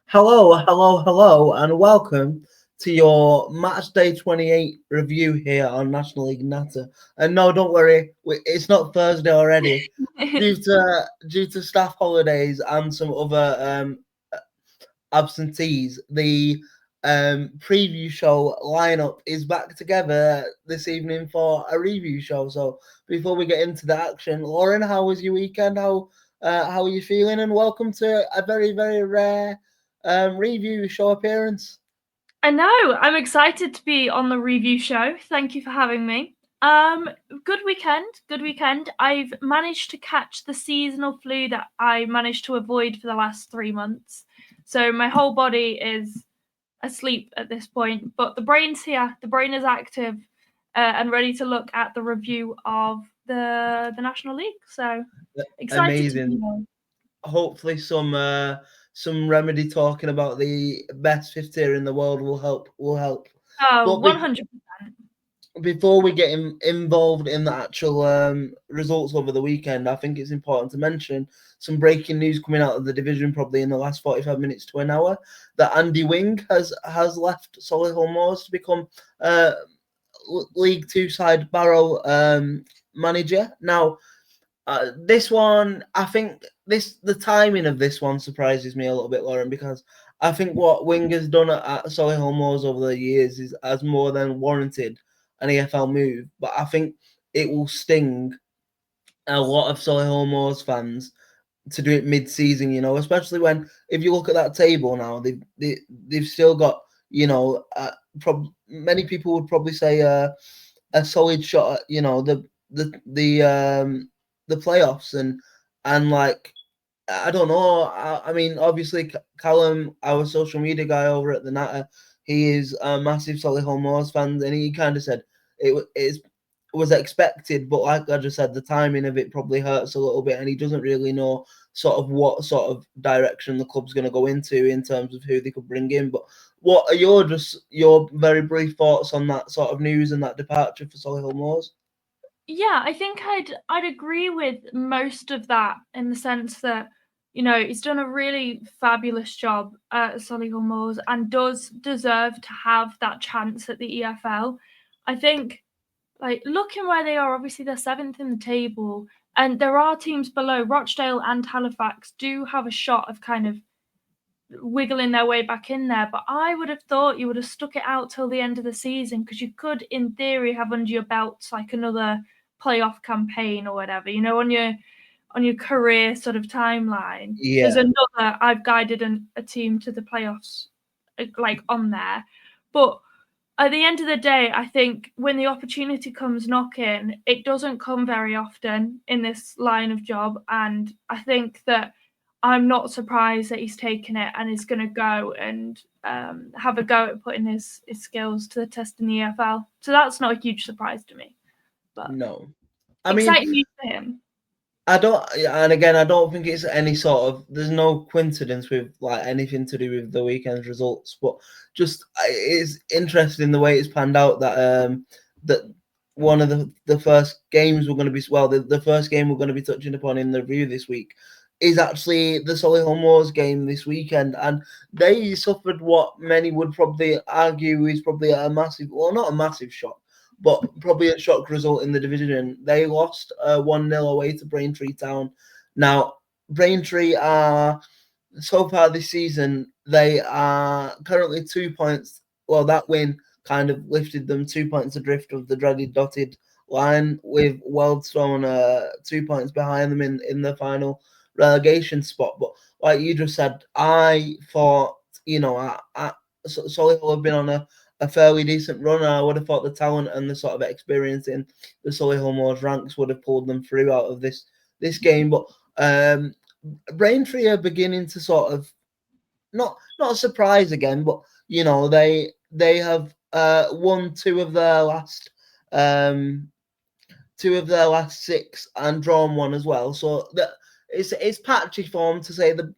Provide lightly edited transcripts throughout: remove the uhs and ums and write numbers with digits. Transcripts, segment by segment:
Hello, and welcome to your Matchday 28 review here on National League Natter. And no, don't worry, it's not Thursday already. Due to staff holidays and some other absentees, the preview show lineup is back together this evening for a review show. So before we get into the action, Lauren, how was your weekend? How are you feeling? And welcome to a very rare review show appearance. I know. I'm excited to be on the review show. Thank you for having me. Good weekend. I've managed to catch the seasonal flu that I managed to avoid for the last 3 months. So my whole body is asleep at this point, but the brain's here. The brain is active and ready to look at the review of the National League. So excited to be Amazing. here. Hopefully, some remedy talking about the best fifth tier in the world will help. Oh, But 100%. before we get involved in the actual results over the weekend, I think it's important to mention some breaking news coming out of the division probably in the last 45 minutes to an hour that Andy Whing has left Solihull Moors to become League Two side Barrow manager. Now, this one, I think the timing of this one surprises me a little bit, Lauren, because I think what Whing has done at Solihull Moors over the years has more than warranted an EFL move. But I think it will sting a lot of Solihull Moors fans to do it mid-season. Especially when if you look at that table now, they've still got many people would probably say a solid shot at the playoffs and like I don't know. I mean, obviously Callum, our social media guy over at the Natter, he is a massive Solihull Moors fan, and he kind of said it was expected, but like I just said, the timing of it probably hurts a little bit, and he doesn't really know sort of what sort of direction the club's going to go into in terms of who they could bring in. But what are your very brief thoughts on that sort of news and that departure for Solihull Moors? Yeah, I think I'd agree with most of that in the sense that he's done a really fabulous job at Solihull Moors and does deserve to have that chance at the EFL. I think, like, looking where they are, obviously they're seventh in the table, and there are teams below. Rochdale and Halifax do have a shot of kind of wiggling their way back in there, but I would have thought you would have stuck it out till the end of the season because you could, in theory, have under your belts like another playoff campaign or whatever, on your career sort of timeline. There's Yeah, another I've guided a team to the playoffs like on there. But at the end of the day, I think when the opportunity comes knocking, it doesn't come very often in this line of job. And I think that I'm not surprised that he's taken it and is going to go and have a go at putting his skills to the test in the EFL. So that's not a huge surprise to me. But no. I mean, exciting news for him. I don't, and again, I don't think it's any sort of. There's no coincidence with like anything to do with the weekend's results, but just it's interesting the way it's panned out that one of the first games we're going to be the first game we're going to be touching upon in the review this week is actually the Solihull Moors game this weekend, and they suffered what many would probably argue is probably a massive, well, not a massive shock, but probably a shock result in the division. They lost 1-0 away to Braintree Town. Now, Braintree are, so far this season, they are currently 2 points. Well, that win kind of lifted them 2 points adrift of the dreaded dotted line, with Wealdstone 2 points behind them in the final relegation spot. But like you just said, I thought, Solihull have been on a fairly decent run. I would have thought the talent and the sort of experience in the Solihull Moors ranks would have pulled them through out of this game. But Braintree are beginning to sort of not surprise again, but they have won two of their last six and drawn one as well. So that it's patchy form to say the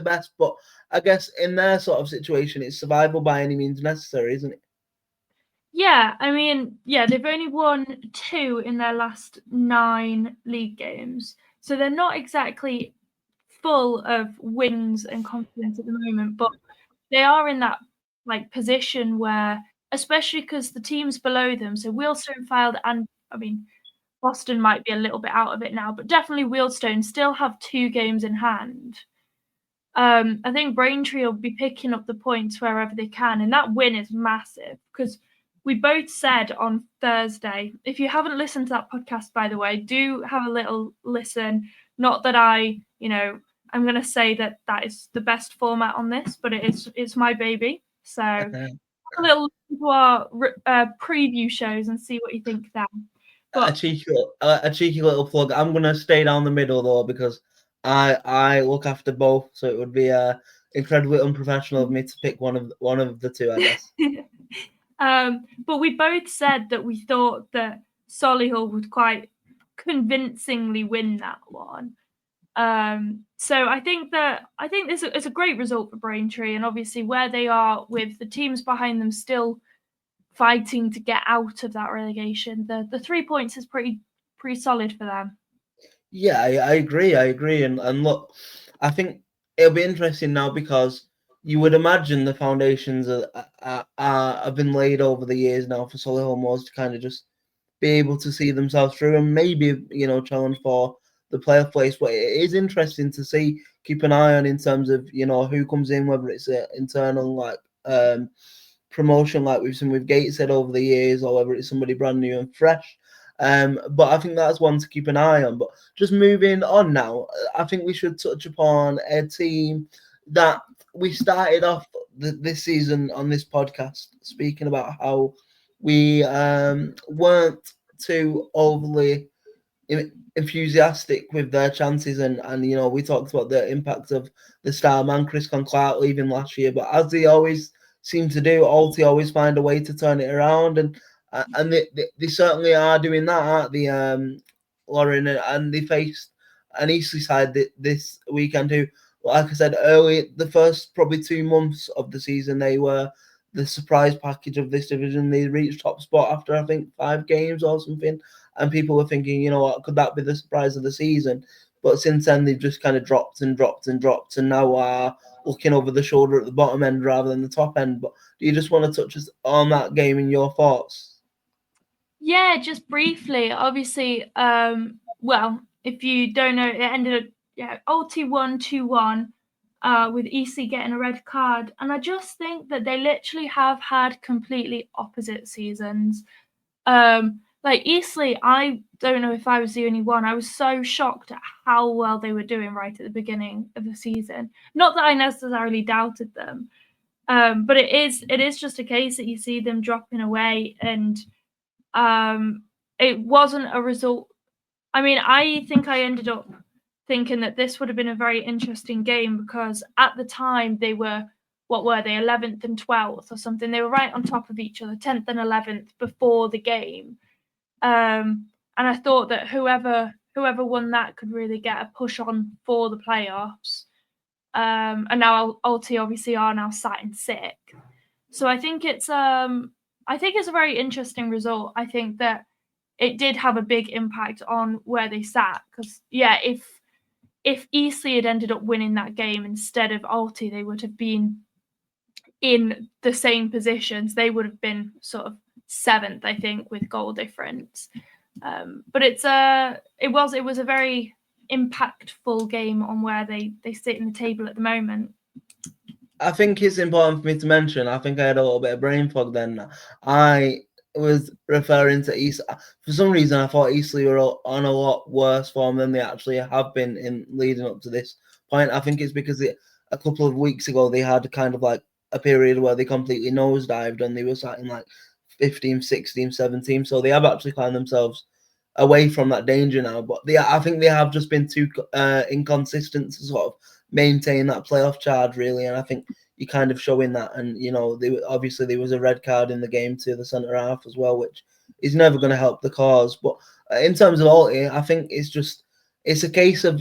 best, but I guess in their sort of situation, it's survival by any means necessary, isn't it? Yeah, I mean, yeah, they've only won 2 in their last 9 league games. So they're not exactly full of wins and confidence at the moment, but they are in that like position where, especially because the teams below them, so Wealdstone, Fylde, and I mean Boston might be a little bit out of it now, but definitely Wealdstone still have 2 games in hand. I think Braintree will be picking up the points wherever they can, and that win is massive because we both said on Thursday, if you haven't listened to that podcast, by the way, do have a little listen. Not that I'm going to say that is the best format on this, but it's my baby. So have a little listen to our preview shows and see what you think then. But a cheeky little plug. I'm going to stay down the middle though because I look after both, so it would be incredibly unprofessional of me to pick one of the two, I guess. But we both said that we thought that Solihull would quite convincingly win that one. So I think this is a great result for Braintree, and obviously where they are with the teams behind them still fighting to get out of that relegation, the 3 points is pretty solid for them. Yeah, I agree. And look, I think it'll be interesting now because you would imagine the foundations have been laid over the years now for Solihull Moors to kind of just be able to see themselves through and maybe, challenge for the playoff place. But it is interesting to see, keep an eye on in terms of, who comes in, whether it's an internal promotion like we've seen with Gateshead over the years or whether it's somebody brand new and fresh. But I think that's one to keep an eye on. But just moving on now, I think we should touch upon a team that we started off this season on this podcast speaking about how we weren't too overly enthusiastic with their chances, and we talked about the impact of the star man Chris Clark leaving last year. But as they always seem to do, Alty always find a way to turn it around, and they certainly are doing that, aren't they, Lauren? And they faced an Eastleigh side this weekend who, like I said earlier, the first probably 2 months of the season, they were the surprise package of this division. They reached top spot after, I think, 5 games or something, and people were thinking, what, could that be the surprise of the season? But since then, they've just kind of dropped, and now are looking over the shoulder at the bottom end rather than the top end. But do you just want to touch on that game and your thoughts? Yeah, just briefly. Obviously, well, if you don't know, it ended up Alty won 2-1 with Eastleigh getting a red card. And I just think that they literally have had completely opposite seasons. Like Eastleigh, I don't know if I was the only one. I was so shocked at how well they were doing right at the beginning of the season. Not that I necessarily doubted them, but it is just a case that you see them dropping away, and it wasn't a result. I mean, I think I ended up thinking that this would have been a very interesting game because at the time they were, what were they, 11th and 12th or something? They were right on top of each other, 10th and 11th before the game. And I thought that whoever won that could really get a push on for the playoffs. And now Alty obviously are now sat in 6th. So I think it's a very interesting result. I think that it did have a big impact on where they sat because, yeah, if Eastleigh had ended up winning that game instead of Alty, they would have been in the same positions. They would have been sort of 7th, I think, with goal difference. But it was a very impactful game on where they sit in the table at the moment. I think it's important for me to mention, I think I had a little bit of brain fog then. I was referring to East. For some reason, I thought Eastleigh were on a lot worse form than they actually have been in leading up to this point. I think it's because a couple of weeks ago, they had kind of like a period where they completely nosedived and they were sat in like 15, 16, 17. So they have actually found themselves away from that danger now. But I think they have just been too inconsistent to sort of maintain that playoff charge, really. And I think you're kind of showing that. And, obviously there was a red card in the game to the centre half as well, which is never going to help the cause. But in terms of Alty, I think it's a case of,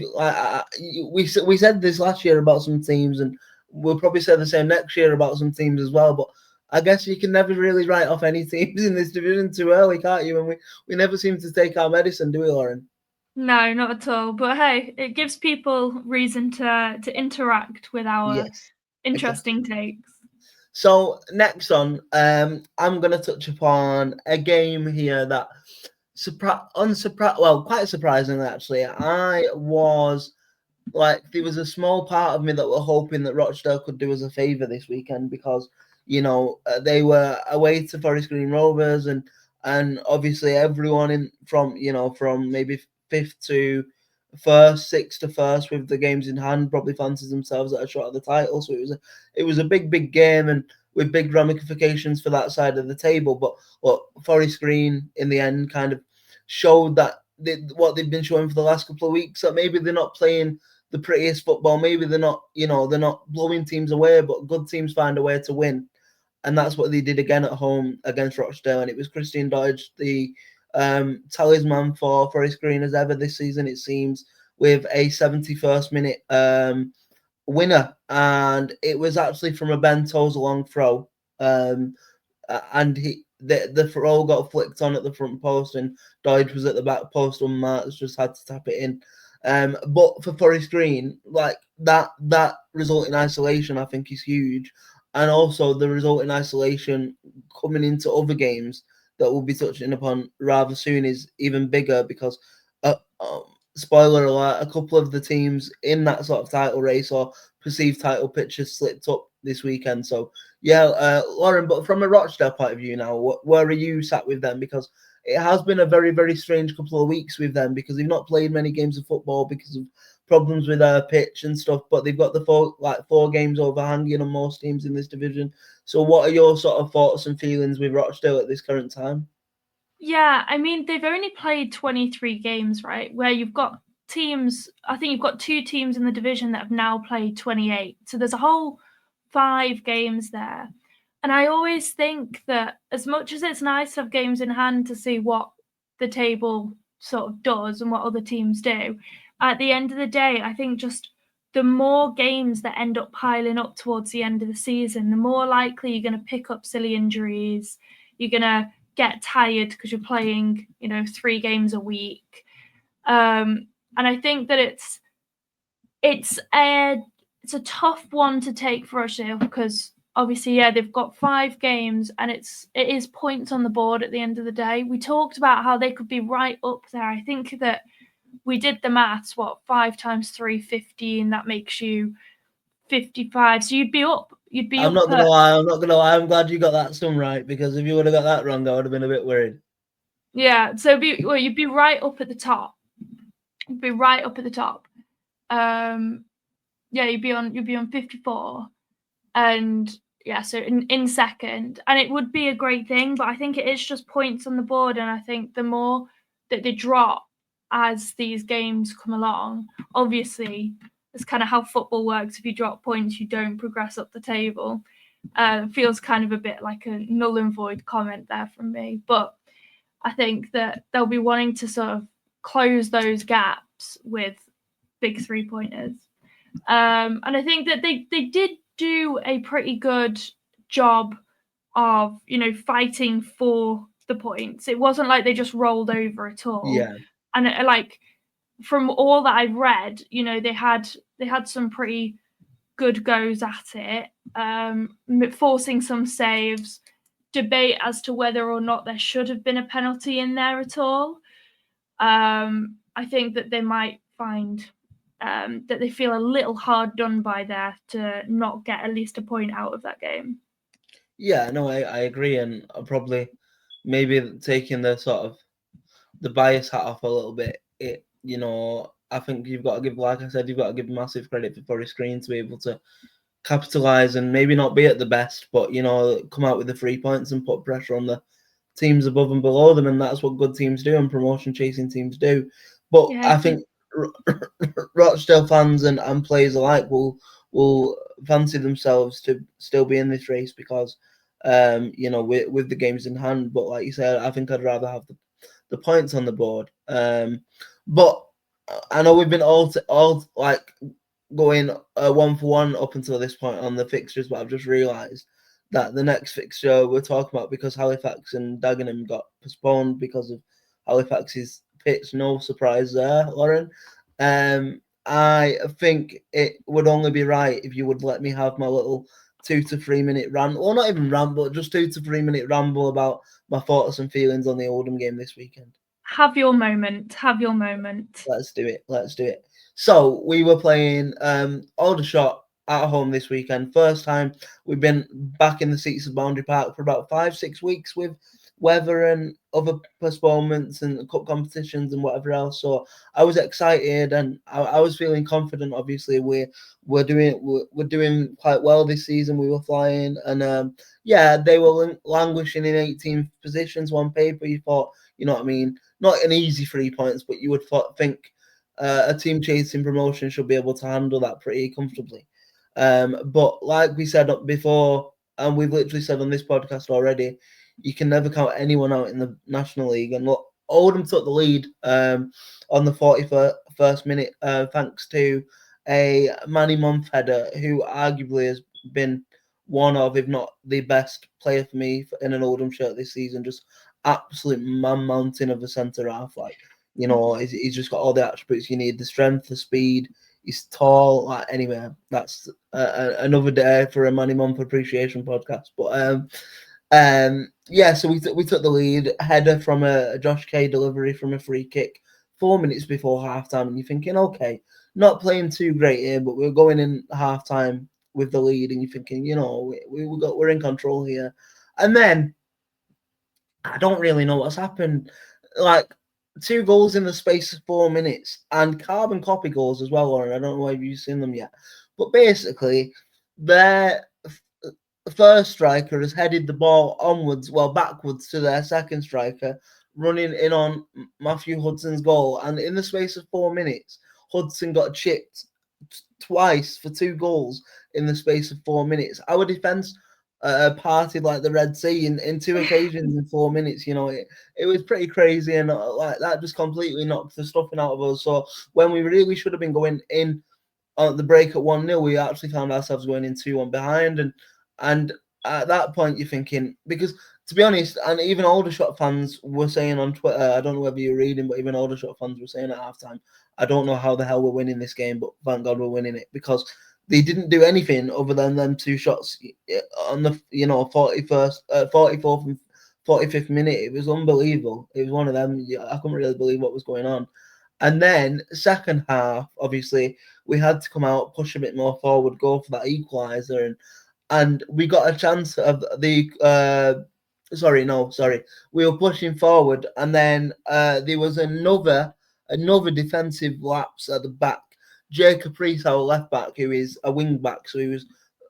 we said this last year about some teams, and we'll probably say the same next year about some teams as well. But I guess you can never really write off any teams in this division too early, can't you? And we never seem to take our medicine, do we, Lauren? No, not at all. But hey, it gives people reason to interact with our Yes, exactly. interesting takes. So next on, I'm going to touch upon a game here that quite surprisingly actually, I was like, there was a small part of me that were hoping that Rochdale could do us a favour this weekend because, they were away to Forest Green Rovers, and obviously everyone from maybe fifth to first, sixth to first with the games in hand probably fancies themselves at a shot at the title. So it was a big game, and with big ramifications for that side of the table. But Forest Green in the end kind of showed that what they've been showing for the last couple of weeks, that maybe they're not playing the prettiest football. Maybe they're not blowing teams away, but good teams find a way to win. And that's what they did again at home against Rochdale. And it was Christian Dodge, the talisman for Forest Green as ever this season, it seems, with a 71st minute winner. And it was actually from a Ben Toes long throw. And the throw got flicked on at the front post, and Dodge was at the back post, and Marks just had to tap it in. But for Forest Green, like that result in isolation, I think is huge, and also the result in isolation coming into other games that we'll be touching upon rather soon is even bigger because, uh, um, spoiler alert, a couple of the teams in that sort of title race or perceived title pictures slipped up this weekend. So yeah, Lauren, but from a Rochdale point of view now, where are you sat with them? Because it has been a very, very strange couple of weeks with them because they've not played many games of football because of problems with their pitch and stuff, but they've got the four games overhanging on most teams in this division. So what are your sort of thoughts and feelings with Rochdale at this current time? Yeah, I mean, they've only played 23 games, right? Where you've got teams, I think you've got two teams in the division that have now played 28. So there's a whole 5 games there. And I always think that as much as it's nice to have games in hand to see what the table sort of does and what other teams do, at the end of the day, I think just the more games that end up piling up towards the end of the season, the more likely you're going to pick up silly injuries. You're going to get tired because you're playing, 3 games a week. And I think that it's a tough one to take for Rochdale because obviously, yeah, they've got 5 games and it is points on the board at the end of the day. We talked about how they could be right up there. I think that we did the maths, 5 times 3, 15, that makes you 55. So you'd be up I'm not gonna at, lie. I'm not gonna lie. I'm glad you got that sum right because if you would have got that wrong, I would have been a bit worried. yeah, so you'd be right up at the top. You'd be right up at the top. Yeah, you'd be on 54, and yeah, so in second, and it would be a great thing, but I think it is just points on the board, and I think the more that they drop as these games come along, obviously it's kind of how football works. If you drop points, you don't progress up the table. Feels kind of a bit like a null and void comment there from me, but I think that they'll be wanting to sort of close those gaps with big 3-pointers. And I think that they did do a pretty good job of, fighting for the points. It wasn't like they just rolled over at all. Yeah, And like from all that I've read, they had some pretty good goes at it, forcing some saves, debate as to whether or not there should have been a penalty in there at all. I think that they might find that they feel a little hard done by there to not get at least a point out of that game. yeah, no, I agree, and I'll probably maybe taking the sort of the bias hat off a little bit. I think you've got to give, like I said, you've got to give massive credit for Forest Green to be able to capitalise and maybe not be at the best, but come out with the 3 points and put pressure on the teams above and below them, and that's what good teams do and promotion chasing teams do. But Yeah, I think Rochdale fans and players alike will fancy themselves to still be in this race because with the games in hand. But like you said, I think I'd rather have the points on the board. But I know we've been all like going 1-for-1 up until this point on the fixtures, but I've just realised that the next fixture we're talking about, because Halifax and Dagenham got postponed because of Halifax's pits. No surprise there, Lauren. I think it would only be right if you would let me have my little 2 to 3 minute rant, or not even rant, but just 2 to 3 minute ramble about my thoughts and feelings on the Oldham game this weekend. Have your moment. Have your moment. Let's do it. Let's do it. So we were playing Aldershot at home this weekend. First time we've been back in the seats of Boundary Park for about 5-6 weeks with weather and other postponements and cup competitions and whatever else. So I was excited and I was feeling confident. Obviously, we're doing quite well this season. We were flying, and yeah, they were languishing in 18th positions on paper. You thought, you know what I mean? Not an easy 3 points, but you would think a team chasing promotion should be able to handle that pretty comfortably. But like we said before, and we've literally said on this podcast already, you can never count anyone out in the National League. And look, Oldham took the lead on the 41st minute thanks to a Manny Month header, who arguably has been one of, if not the best player for me in an Oldham shirt this season. Just absolute man-mountain of a centre half. Like, you know, he's just got all the attributes you need: the strength, the speed. He's tall. Like, anyway, that's another day for a Manny Month appreciation podcast. But yeah, so we took the lead. Header from a Josh Kay delivery from a free kick 4 minutes before halftime, and you're thinking, okay, not playing too great here, but we're going in halftime with the lead, and you're thinking, you know, we're in control here. And then I don't really know what's happened. Like, 2 goals in the space of 4 minutes, and carbon copy goals as well, Lauren. I don't know if you've seen them yet, but basically, their first striker has headed the ball backwards to their second striker, running in on Matthew Hudson's goal, and in the space of 4 minutes, Hudson got chipped twice for 2 goals in the space of 4 minutes. Our defence partied like the Red Sea in 2 occasions in 4 minutes. You know, it was pretty crazy, and like that just completely knocked the stuffing out of us. So when we really should have been going in on the break at 1-0, we actually found ourselves going in 2-1 behind, and at that point you're thinking, because to be honest, and even Aldershot fans were saying on Twitter, I don't know whether you're reading, but even Aldershot fans were saying at halftime, I don't know how the hell we're winning this game, but thank God we're winning it, because they didn't do anything other than them 2 shots on the 44th and 45th minute. It was unbelievable. It was one of them. I couldn't really believe what was going on. And then second half, obviously, we had to come out, push a bit more forward, go for that equaliser, and we got a chance of the we were pushing forward, and then there was another defensive lapse at the back. Jacob Priest, our left back, who is a wing back, so he was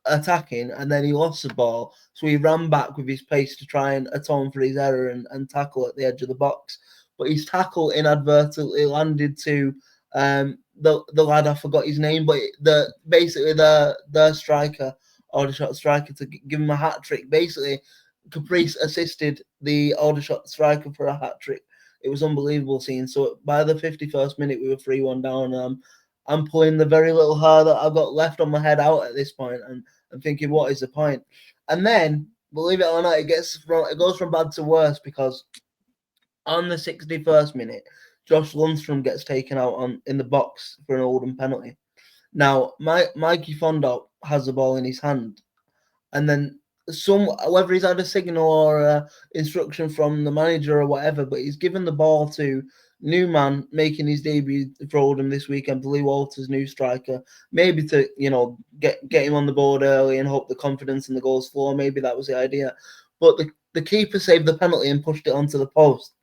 attacking, and then he lost the ball, so he ran back with his pace to try and atone for his error and tackle at the edge of the box. But his tackle inadvertently landed to the lad, I forgot his name, but the striker, Aldershot striker, to give him a hat trick. Basically, Caprice assisted the Aldershot striker for a hat trick. It was unbelievable seeing. So by the 51st minute, we were 3-1 down. I'm pulling the very little hair that I've got left on my head out at this point, and I'm thinking, what is the point? And then, believe it or not, it goes from bad to worse, because on the 61st minute, Josh Lundstrom gets taken out in the box for an Oldham penalty. Now, Mikey Fondop has the ball in his hand, and then whether he's had a signal or instruction from the manager or whatever, but he's given the ball to new man making his debut for Oldham this weekend, Lee Walters, new striker, maybe to get him on the board early and hope the confidence and the goals flow. Maybe that was the idea, but the keeper saved the penalty and pushed it onto the post.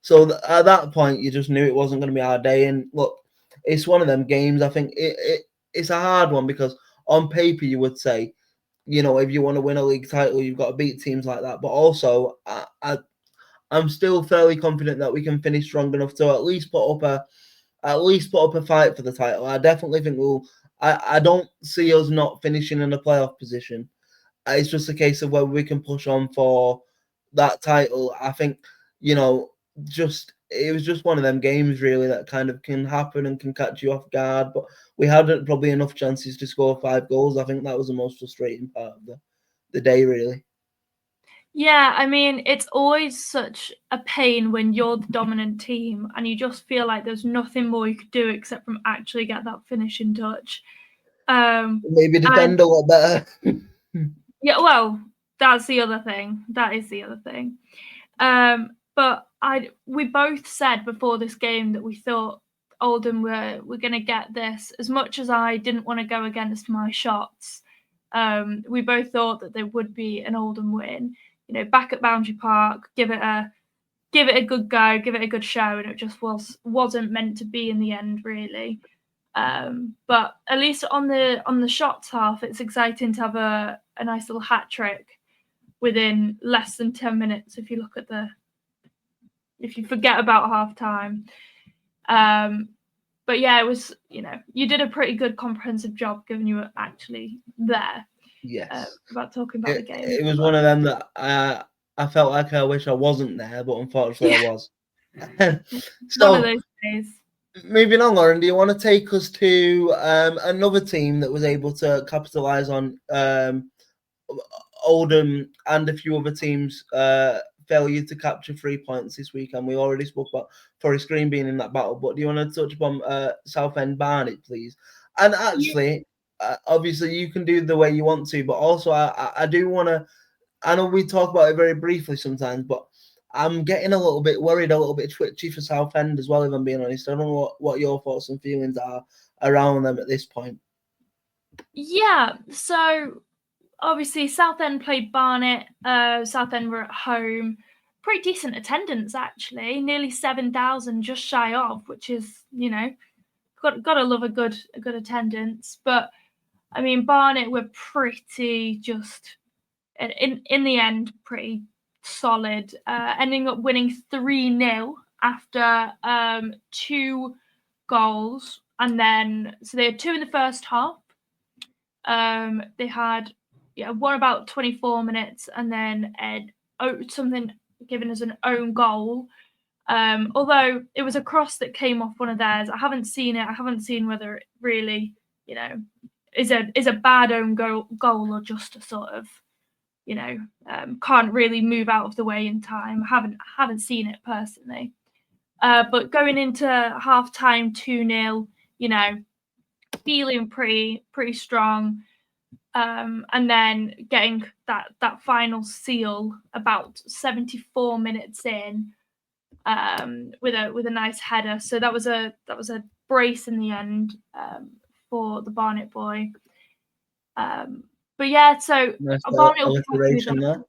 So at that point, you just knew it wasn't going to be our day. And look, it's one of them games. I think it's a hard one, because on paper you would say, if you want to win a league title, you've got to beat teams like that. But also, I'm still fairly confident that we can finish strong enough to at least put up a fight for the title. I definitely think we'll. I don't see us not finishing in a playoff position. It's just a case of whether we can push on for that title. I think, it was just one of them games really that kind of can happen and can catch you off guard. But we hadn't probably enough chances to score 5 goals. I think that was the most frustrating part of the day, really. Yeah, I mean, it's always such a pain when you're the dominant team and you just feel like there's nothing more you could do except from actually get that finishing touch. Maybe And defend a lot better. yeah, well, that's the other thing. That is the other thing. But we both said before this game that we thought Oldham were going to get this. As much as I didn't want to go against my shots, we both thought that there would be an Oldham win. You know, back at Boundary Park, give it a good go, give it a good show, and it just wasn't meant to be in the end, really. But at least on the shots half, it's exciting to have a nice little hat trick within less than 10 minutes if you look at if you forget about half time. But yeah, it was, you did a pretty good comprehensive job given you were actually there. Yes. About talking about the game. It was one of them that I felt like I wish I wasn't there, but unfortunately I was. One of those days. Moving on, Lauren, do you want to take us to another team that was able to capitalise on Oldham and a few other teams' failure to capture 3 points this weekend? We already spoke about Forest Green being in that battle, but do you want to touch upon Southend Barnet, please? And actually, obviously, you can do the way you want to, but also I do want to. I know we talk about it very briefly sometimes, but I'm getting a little bit worried, a little bit twitchy for Southend as well, if I'm being honest. I don't know what your thoughts and feelings are around them at this point. Yeah, so obviously Southend played Barnet. Southend were at home. Pretty decent attendance, actually. Nearly 7,000, just shy of, which is, got to love a good attendance. But I mean, Barnet were pretty just in the end pretty solid, ending up winning 3-0 after 2 goals, and then so they had 2 in the first half. They had one about 24 minutes, and then something given as an own goal. Although it was a cross that came off one of theirs. I haven't seen it. I haven't seen whether it really, is a bad own goal or just a sort of, can't really move out of the way in time. I haven't seen it personally. But going into half time 2-0, feeling pretty strong. And then getting that final seal about 74 minutes in, with a nice header. So that was a brace in the end, for the Barnet boy. But yeah, so Nice Barnet will be happy with alliteration that.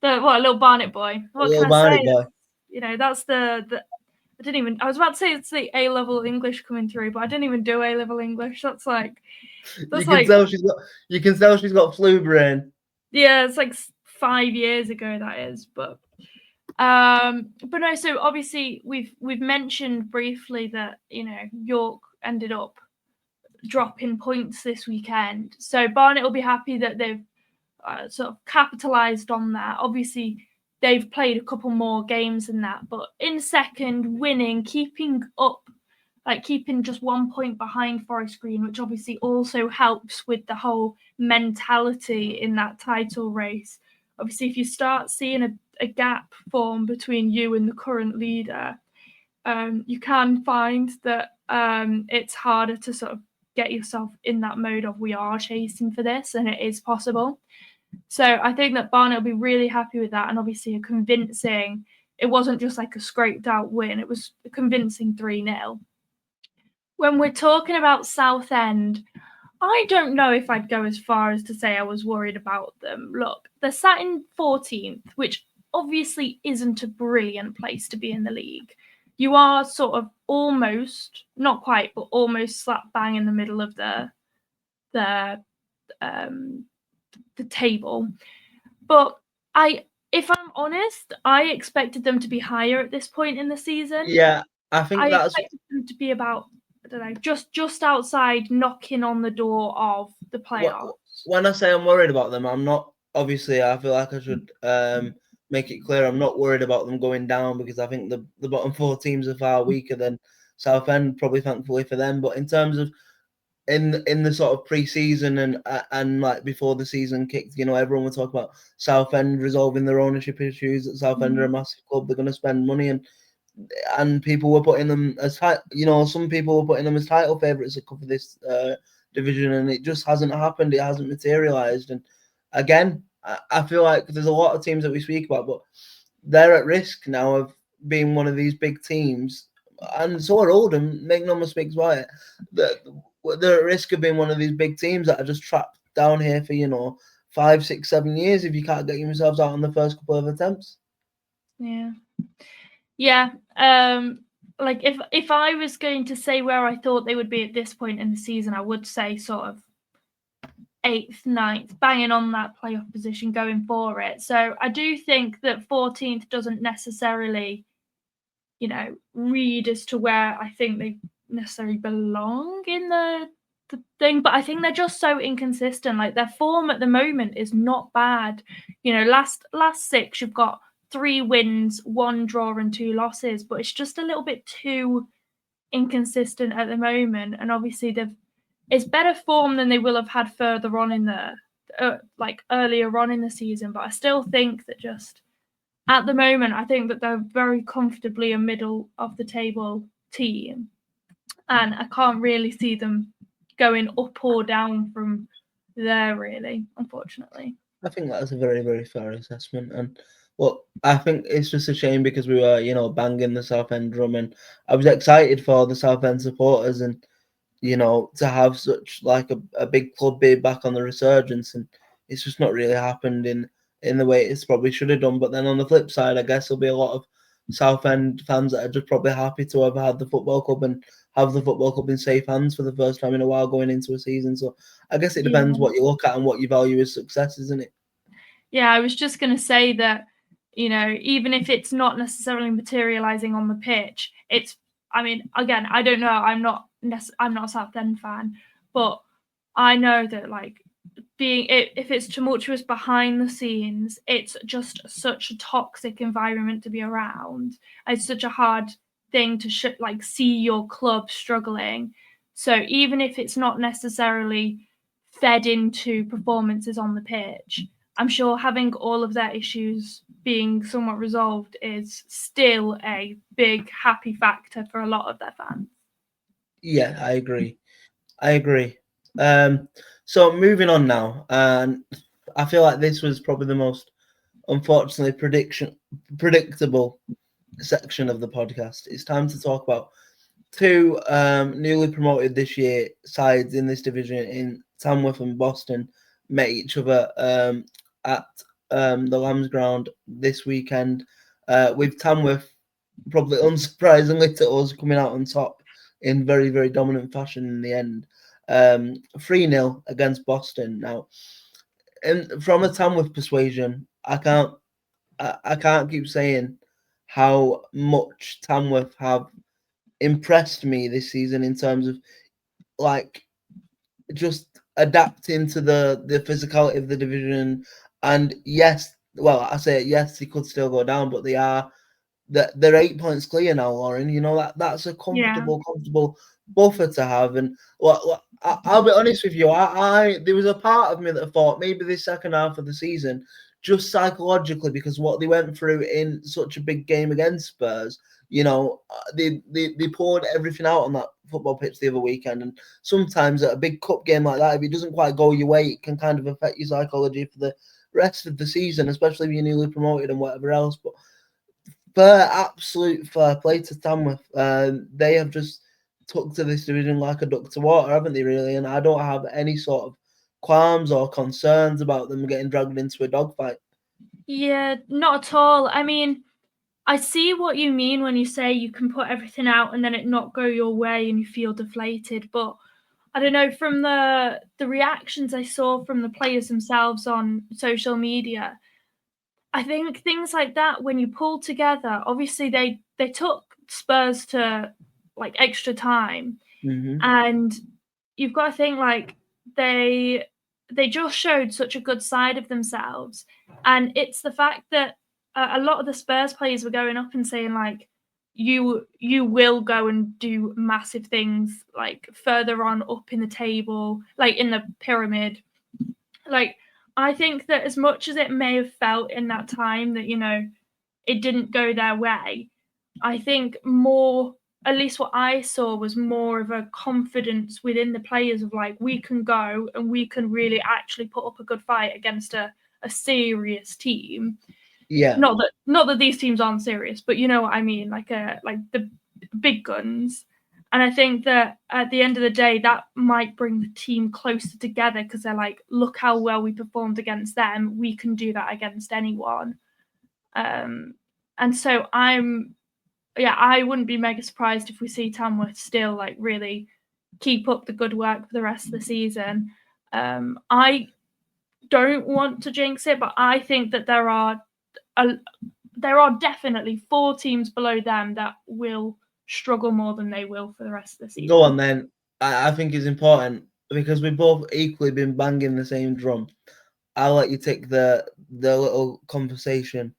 there. Huh? A little Barnet boy. What Little can I Barnet say? boy. That's the I was about to say it's the A-level English coming through, but I didn't even do A-level English. That's like You can tell she's got flu brain. Yeah, it's like 5 years ago that is, but no, so obviously we've mentioned briefly that, York ended up dropping points this weekend. So Barnet will be happy that they've sort of capitalised on that. Obviously, they've played a couple more games than that, but in second, winning, keeping just 1 point behind Forest Green, which obviously also helps with the whole mentality in that title race. Obviously, if you start seeing a gap form between you and the current leader, you can find that it's harder to sort of get yourself in that mode of we are chasing for this, and it is possible. So I think that Barnet will be really happy with that, and obviously it wasn't just like a scraped out win, it was a convincing 3-0. When we're talking about Southend, I don't know if I'd go as far as to say I was worried about them. Look, they're sat in 14th, which obviously isn't a brilliant place to be in the league. You are sort of almost, not quite, but almost slap bang in the middle of the table. But if I'm honest, I expected them to be higher at this point in the season. Yeah, I expected them to be about, I don't know, just outside, knocking on the door of the playoffs. When I say I'm worried about them, I'm not. Obviously, I feel like I should make it clear I'm not worried about them going down, because I think the bottom 4 teams are far weaker than Southend, probably thankfully for them. But in terms of in the sort of pre-season and like before the season kicked, everyone would talk about Southend resolving their ownership issues. That Southend are a massive club; they're going to spend money, and people were putting them as some people were putting them as title favourites to cover this division, and it just hasn't happened. It hasn't materialised, and again, I feel like there's a lot of teams that we speak about, but they're at risk now of being one of these big teams, and so are Oldham. Make no mistakes about it. They're at risk of being one of these big teams that are just trapped down here for 5, 6, 7 years if you can't get yourselves out on the first couple of attempts. Yeah. Like if I was going to say where I thought they would be at this point in the season, I would say sort of 8th, 9th, banging on that playoff position, going for it. So I do think that 14th doesn't necessarily, read as to where I think they necessarily belong in the thing, but I think they're just so inconsistent. Like their form at the moment is not bad. Last 6 you've got 3 wins, 1 draw and 2 losses, but it's just a little bit too inconsistent at the moment. And obviously it's better form than they will have had further on in the earlier on in the season, but I still think that just at the moment, I think that they're very comfortably a middle of the table team, and I can't really see them going up or down from there, really, unfortunately. I think that's a very, very fair assessment. And I think it's just a shame because we were, banging the Southend drum, and I was excited for the Southend supporters and, to have such like a big club be back on the resurgence, and it's just not really happened in the way it's probably should have done. But then on the flip side, I guess there'll be a lot of Southend fans that are just probably happy to have had the football club and have the football club in safe hands for the first time in a while going into a season. So I guess it depends what you look at and what you value as success, isn't it? Yeah, I was just going to say that, even if it's not necessarily materializing on the pitch, again, I don't know. I'm not a Southend fan, but I know that if it's tumultuous behind the scenes, it's just such a toxic environment to be around. It's such a hard thing to see your club struggling. So even if it's not necessarily fed into performances on the pitch, I'm sure having all of their issues being somewhat resolved is still a big happy factor for a lot of their fans. Yeah, I agree. So moving on now, and I feel like this was probably the most, unfortunately, predictable section of the podcast. It's time to talk about 2 newly promoted this year sides in this division in Tamworth and Boston met each other at the Lambs Ground this weekend, with Tamworth probably unsurprisingly to us coming out on top in very, very dominant fashion in the end. 3-0 against Boston. Now, and from a Tamworth persuasion, I can't keep saying how much Tamworth have impressed me this season in terms of just adapting to the physicality of the division. And yes, I say yes, they could still go down, but they're 8 points clear now, Lauren. That's a comfortable buffer to have. And I'll be honest with you, I there was a part of me that thought maybe this second half of the season, just psychologically, because what they went through in such a big game against Spurs, they poured everything out on that football pitch the other weekend. And sometimes at a big cup game like that, if it doesn't quite go your way, it can kind of affect your psychology for the rest of the season, especially if you're newly promoted and whatever else. But absolute fair play to Tamworth. They have just took to this division like a duck to water, haven't they, really? And I don't have any sort of qualms or concerns about them getting dragged into a dogfight. Yeah, not at all. I mean, I see what you mean when you say you can put everything out and then it not go your way and you feel deflated. But I don't know, from the reactions I saw from the players themselves on social media, I think things like that, when you pull together, obviously they took Spurs to extra time, and you've got to think they just showed such a good side of themselves, and it's the fact that a lot of the Spurs players were going up and saying you will go and do massive things like further on up in the table, like in the pyramid. Like, I think that as much as it may have felt in that time that, you know, it didn't go their way, I think more, at least what I saw, was more of a confidence within the players of like, we can go and we can really actually put up a good fight against a serious team. Yeah. Not that these teams aren't serious, but you know what I mean, like the big guns. And I think that at the end of the day, that might bring the team closer together because they're like, look how well we performed against them. We can do that against anyone. And so I wouldn't be mega surprised if we see Tamworth still like really keep up the good work for the rest of the season. I don't want to jinx it, but I think that there are definitely 4 teams below them that will struggle more than they will for the rest of the season. Go on then. I think it's important because we've both equally been banging the same drum. I'll let you take the little conversation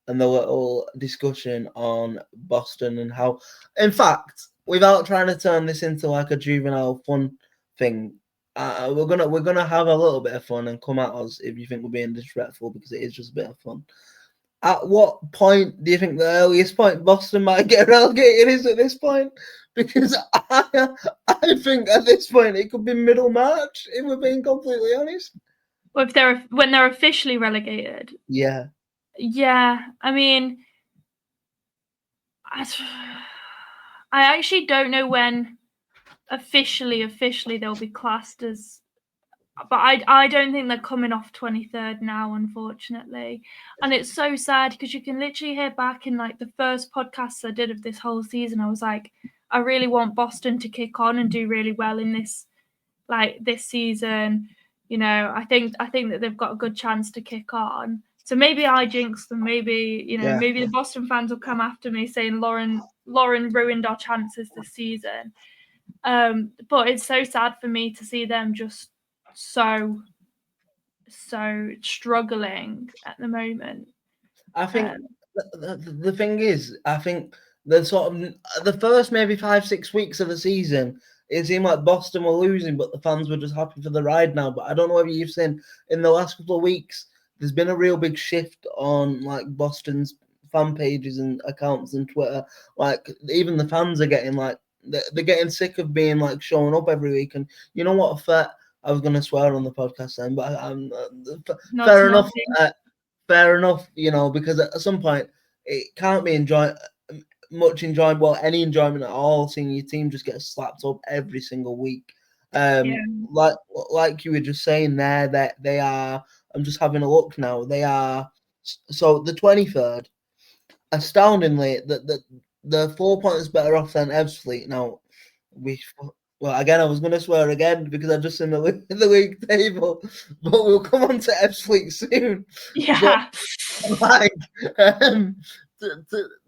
and the little discussion on Boston and how, in fact, without trying to turn this into like a juvenile fun thing, we're gonna have a little bit of fun and come at us if you think we're being disrespectful, because it is just a bit of fun. At what point do you think the earliest point Boston might get relegated is at this point? Because I think at this point it could be middle March, if we're being completely honest. Or when they're officially relegated. Yeah. Yeah, I mean, I actually don't know when officially they'll be classed as, but I don't think they're coming off 23rd now, unfortunately. And it's so sad because you can literally hear back in like the first podcasts I did of this whole season, I was like, I really want Boston to kick on and do really well in this season. You know, I think that they've got a good chance to kick on. So maybe I jinxed them. Maybe, you know, maybe the Boston fans will come after me saying Lauren ruined our chances this season. But it's so sad for me to see them just so struggling at the moment. I think the thing is, I think the sort of the first maybe 5-6 weeks of the season, it seemed like Boston were losing, but the fans were just happy for the ride now. But I don't know whether you've seen in the last couple of weeks, there's been a real big shift on like Boston's fan pages and accounts and Twitter. Like even the fans are getting like they're getting sick of being like showing up every week. And you know what? I was going to swear on the podcast then, but fair enough. Fair enough, you know, because at some point it can't be much enjoyment, well, any enjoyment at all, seeing your team just get slapped up every single week. Like you were just saying there, that they are. I'm just having a look now. They are so the 23rd. Astoundingly, the 4 points better off than Ebbsfleet. Now well, again, I was going to swear again because I just seen the league table, but we'll come on to Ebbsfleet soon. Yeah. But, like,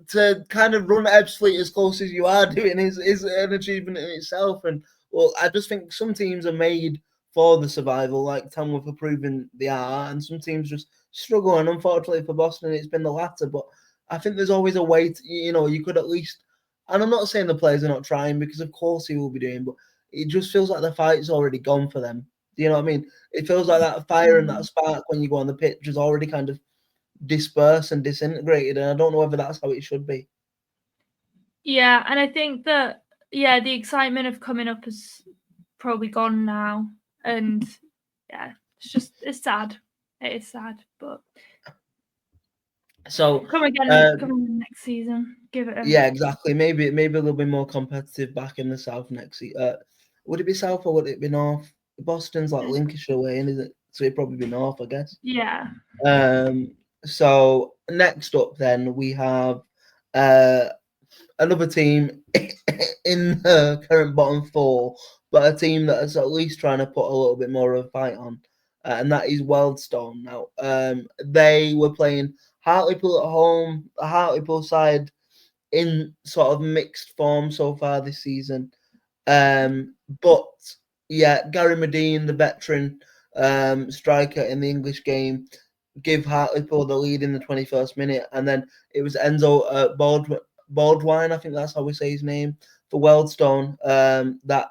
to kind of run Ebbsfleet as close as you are doing is an achievement in itself. And, well, I just think some teams are made for the survival, like Tamworth have proven they are, and some teams just struggle. And unfortunately for Boston, it's been the latter. But I think there's always a way to, you know, you could at least, and I'm not saying the players are not trying, because of course he will be doing, but it just feels like the fight's already gone for them. Do you know what I mean? It feels like that fire and that spark when you go on the pitch is already kind of dispersed and disintegrated, and I don't know whether that's how it should be. Yeah, and I think that, the excitement of coming up is probably gone now. And yeah, it's sad. It is sad, but so come again next season. Give it yeah, exactly. Maybe a little bit more competitive back in the south next season. Would it be south or would it be north? Boston's like Lincolnshire way, isn't it? So it'd probably be north, I guess. Yeah. So next up, then we have another team in the current bottom 4, but a team that is at least trying to put a little bit more of a fight on, and that is Wealdstone. Now, they were playing Hartlepool at home. The Hartlepool side in sort of mixed form so far this season. But yeah, Gary Medine, the veteran striker in the English game, give Hartlepool the lead in the 21st minute, and then it was Enzo Baldwin, I think that's how we say his name, for Wealdstone, that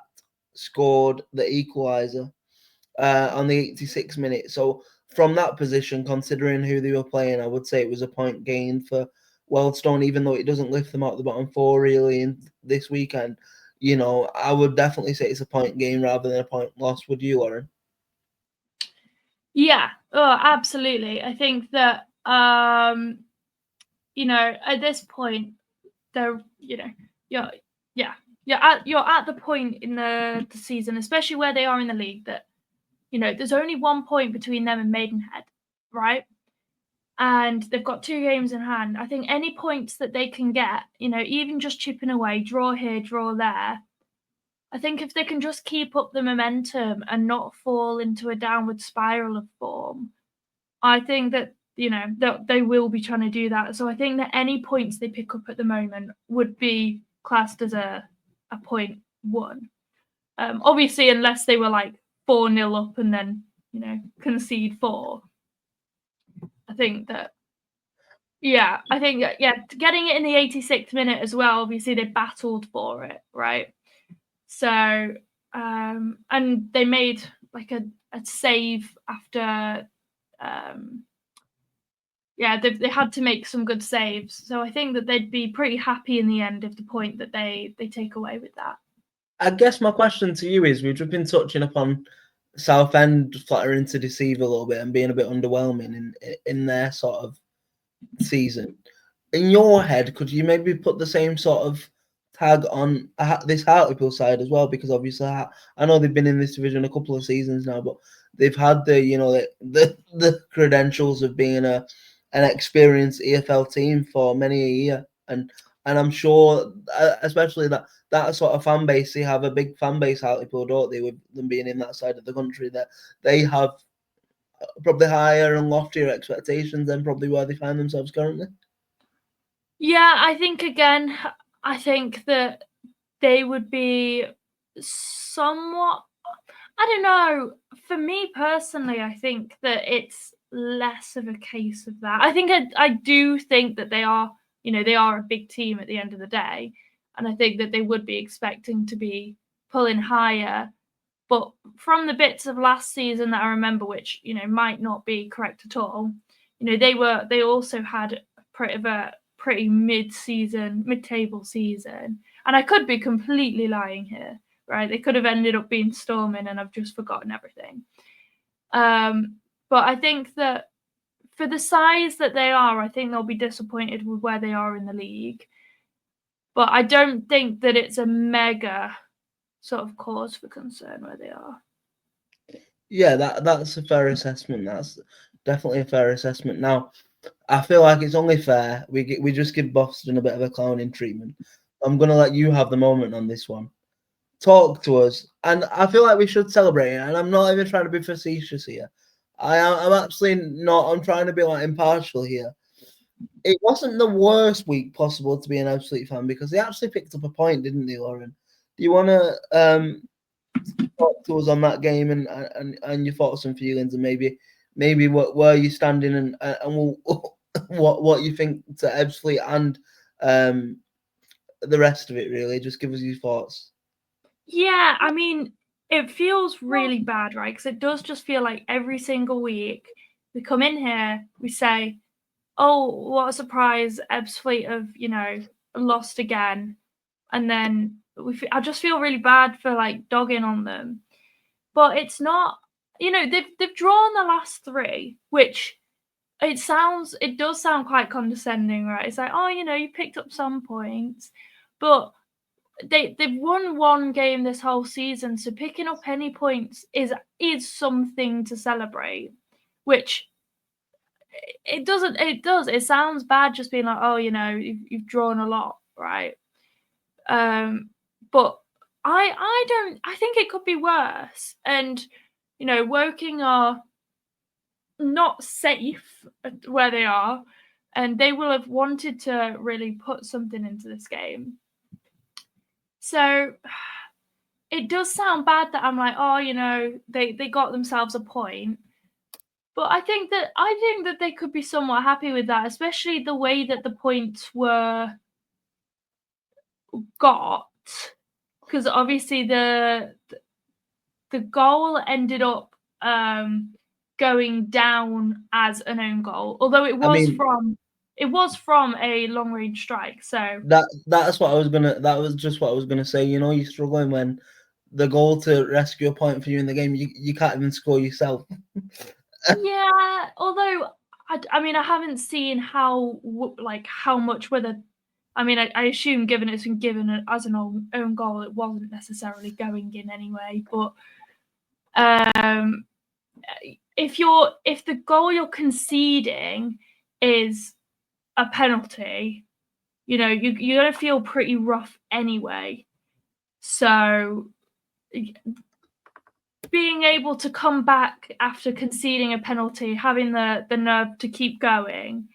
scored the equaliser on the 86th minute. So from that position, considering who they were playing, I would say it was a point gain for Wealdstone, even though it doesn't lift them out the bottom four really in this weekend. You know, I would definitely say it's a point gain rather than a point loss. Would you, Lauren? Yeah, absolutely. I think that you know, at this point, they're, you know, you're at the point in the season, especially where they are in the league, that, you know, there's only 1 point between them and Maidenhead, right? And they've got 2 games in hand. I think any points that they can get, you know, even just chipping away, draw here, draw there, I think if they can just keep up the momentum and not fall into a downward spiral of form, I think that, you know, they will be trying to do that. So I think that any points they pick up at the moment would be classed as a point won. Obviously, unless they were like 4-0 up and then, you know, concede 4. I think that, getting it in the 86th minute as well. Obviously, they battled for it, right? So, and they made like a save after, they had to make some good saves. So I think that they'd be pretty happy in the end of the point that they take away with that. I guess my question to you is, we've just been touching upon Southend flattering to deceive a little bit and being a bit underwhelming in their sort of season. In your head, could you maybe put the same sort of tag on this Hartlepool side as well? Because obviously, I know they've been in this division a couple of seasons now, but they've had the credentials of being an experienced EFL team for many a year, and I'm sure, especially that sort of fan base, they have a big fan base, Hartlepool, don't they, with them being in that side of the country, that they have probably higher and loftier expectations than probably where they find themselves currently. Yeah, I think that they would be somewhat, I don't know. For me personally, I think that it's less of a case of that. I think I do think that they are, you know, they are a big team at the end of the day. And I think that they would be expecting to be pulling higher. But from the bits of last season that I remember, which, you know, might not be correct at all, you know, they also had a pretty mid-table season. And I could be completely lying here, right? They could have ended up being storming and I've just forgotten everything. But I think that for the size that they are, I think they'll be disappointed with where they are in the league. But I don't think that it's a mega sort of cause for concern where they are. Yeah, that's a fair assessment. That's definitely a fair assessment. Now, I feel like it's only fair we just give Boston a bit of a clowning treatment. I'm gonna let you have the moment on this one. Talk to us, and I feel like we should celebrate it. And I'm not even trying to be facetious here. I'm actually not. I'm trying to be like impartial here. It wasn't the worst week possible to be an Ebbsfleet fan, because they actually picked up a point, didn't they, Lauren? Do you want to talk to us on that game and your thoughts and feelings, and maybe where you're standing, and what you think to Ebbsfleet and the rest of it, really? Just give us your thoughts. Yeah, I mean, it feels really bad, right? Because it does just feel like every single week we come in here, we say, oh, what a surprise, Ebbsfleet have, you know, lost again. And then I just feel really bad for like dogging on them. But it's not, you know, they've drawn the last 3, which it does sound quite condescending, right? It's like, oh, you know, you picked up some points, but they've won 1 game this whole season, so picking up any points is something to celebrate, which it doesn't. It sounds bad just being like, oh, you know, you've drawn a lot, right? But I think it could be worse. And, you know, Woking are not safe where they are, and they will have wanted to really put something into this game. So it does sound bad that I'm like, oh, you know, they got themselves a point. But I think that they could be somewhat happy with that, especially the way that the points were got, because obviously the goal ended up going down as an own goal, although it was from a long range strike. So that's what I was gonna. That was just what I was gonna say. You know, you're struggling when the goal to rescue a point for you in the game, you can't even score yourself. Yeah, although I mean, I haven't seen how much whether. I mean, I assume given it's been given as an own goal, it wasn't necessarily going in anyway. But if the goal you're conceding is a penalty, you know, you're gonna feel pretty rough anyway. So being able to come back after conceding a penalty, having the nerve to keep going,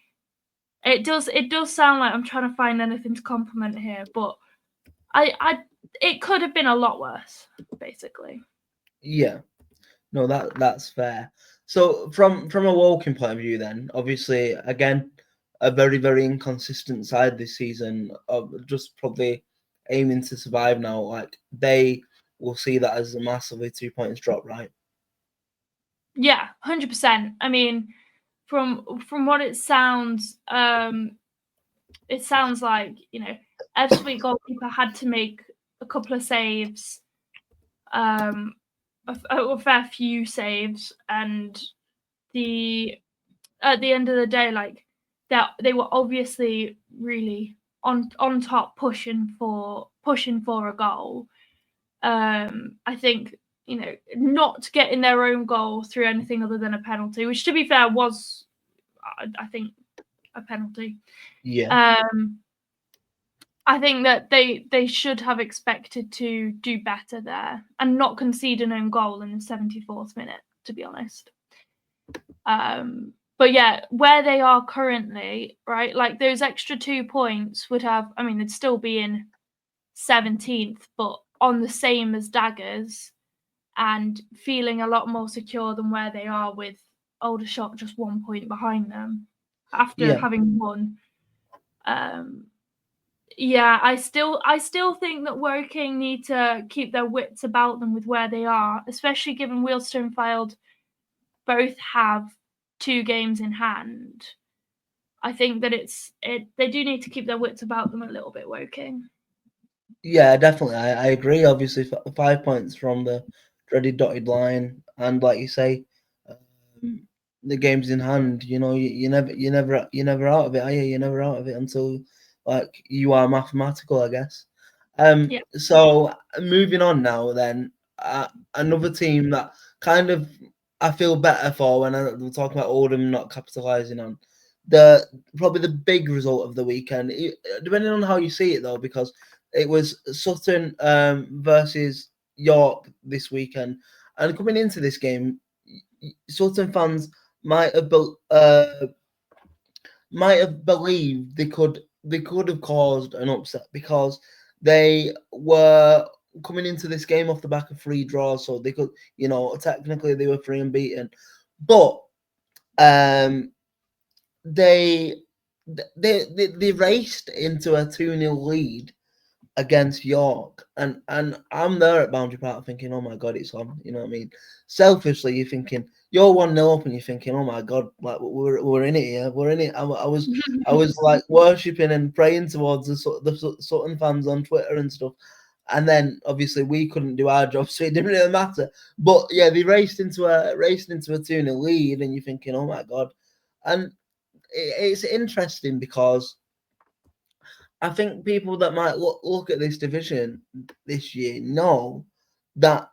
it does sound like I'm trying to find anything to compliment here, but it could have been a lot worse, basically. Yeah, no, that's fair. So from a Woking point of view, then obviously again a very very inconsistent side this season, of just probably aiming to survive now. Like they will see that as a massively 2 points drop, right? Yeah, 100%. I mean, from what it sounds like, you know, Ebbsfleet goalkeeper had to make a couple of saves, a fair few saves, and at the end of the day, like that they were obviously really on top, pushing for a goal. I think, you know, not getting their own goal through anything other than a penalty, which to be fair was, I think, a penalty. Yeah. I think that they should have expected to do better there and not concede an own goal in the 74th minute, to be honest. But yeah, where they are currently, right, like those extra 2 points would have, I mean, they'd still be in 17th, but on the same as Daggers, and feeling a lot more secure than where they are with Aldershot just 1 point behind them after having won. Yeah, I still think that Woking need to keep their wits about them with where they are, especially given Wealdstone and Fylde both have 2 games in hand. I think that they do need to keep their wits about them a little bit, Woking. Yeah, definitely. I agree. Obviously, 5 points from the dreaded dotted line, and like you say, the game's in hand. You know, you're never out of it, are you? You're never out of it until like you are mathematical, I guess. Yeah. So moving on now, then another team that kind of I feel better for when we're talking about Oldham not capitalising on probably the big result of the weekend, depending on how you see it though, because it was Sutton versus York this weekend, and coming into this game, Sutton fans might have believed they could have caused an upset because they were coming into this game off the back of 3 draws, so they could, you know, technically they were 3 unbeaten, but they raced into a 2-0 lead against York, and I'm there at Boundary Park thinking, oh my god, it's on. You know what I mean? Selfishly, you're thinking you're 1-0 up, and you're thinking, oh my god, like we're in it here, we're in it. I was like worshipping and praying towards the Sutton fans on Twitter and stuff, and then obviously we couldn't do our job, so it didn't really matter. But yeah, they raced into a 2-0 lead, and you're thinking, oh my god, and it's interesting because I think people that might look at this division this year know that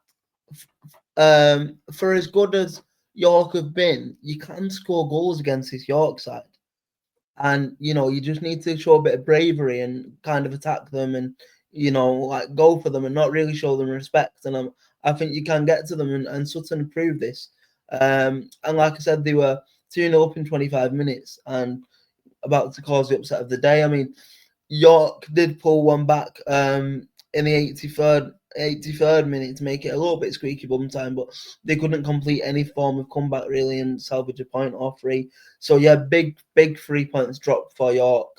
for as good as York have been, you can score goals against this York side. And, you know, you just need to show a bit of bravery and kind of attack them and, you know, like go for them and not really show them respect. And I think you can get to them, and Sutton proved this. And like I said, they were 2-0 up in 25 minutes and about to cause the upset of the day. I mean, York did pull one back in the 83rd minute to make it a little bit squeaky bum time, but they couldn't complete any form of comeback really and salvage a point or 3. So yeah, big 3 points drop for York,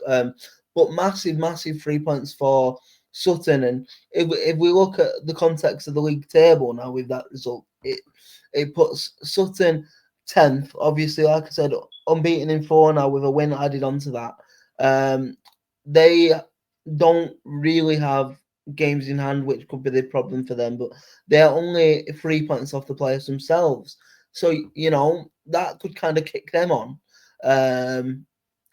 but massive 3 points for Sutton. And if we look at the context of the league table now with that result, it puts Sutton 10th. Obviously, like I said, unbeaten in 4 now with a win added onto that. They don't really have games in hand, which could be the problem for them, but they're only 3 points off the players themselves. So, that could kind of kick them on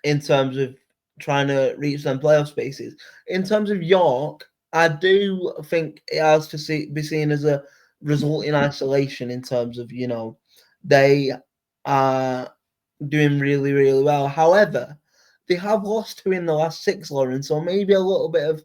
in terms of trying to reach them playoff spaces. In terms of York, I do think it has to be seen as a result in isolation in terms of, they are doing really, really well. However, they have lost 2 in the last 6, Lauren, so maybe a little bit of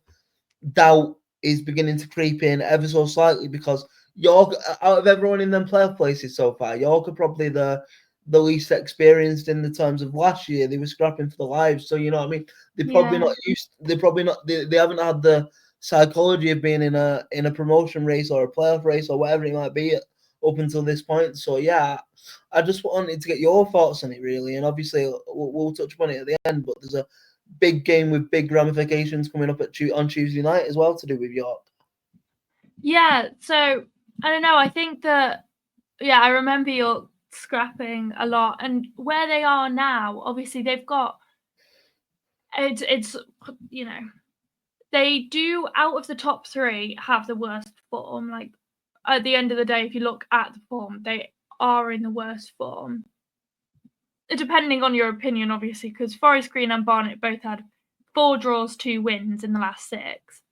doubt is beginning to creep in ever so slightly, because York, out of everyone in them playoff places so far, York are probably the least experienced in the terms of last year. They were scrapping for the lives, so you know what I mean. They're probably not used. They're probably not. They haven't had the psychology of being in a promotion race or a playoff race or whatever it might be up until this point. So yeah, I just wanted to get your thoughts on it really, and obviously we'll touch upon it at the end. But there's a big game with big ramifications coming up on Tuesday night as well to do with York. Yeah, so I don't know. I think that I remember York scrapping a lot, and where they are now, obviously they've got it's they do, out of the top 3, have the worst form. Like at the end of the day, if you look at the form, they are in the worst form. Depending on your opinion, obviously, because Forest Green and Barnet both had 4 draws, 2 wins in the last 6.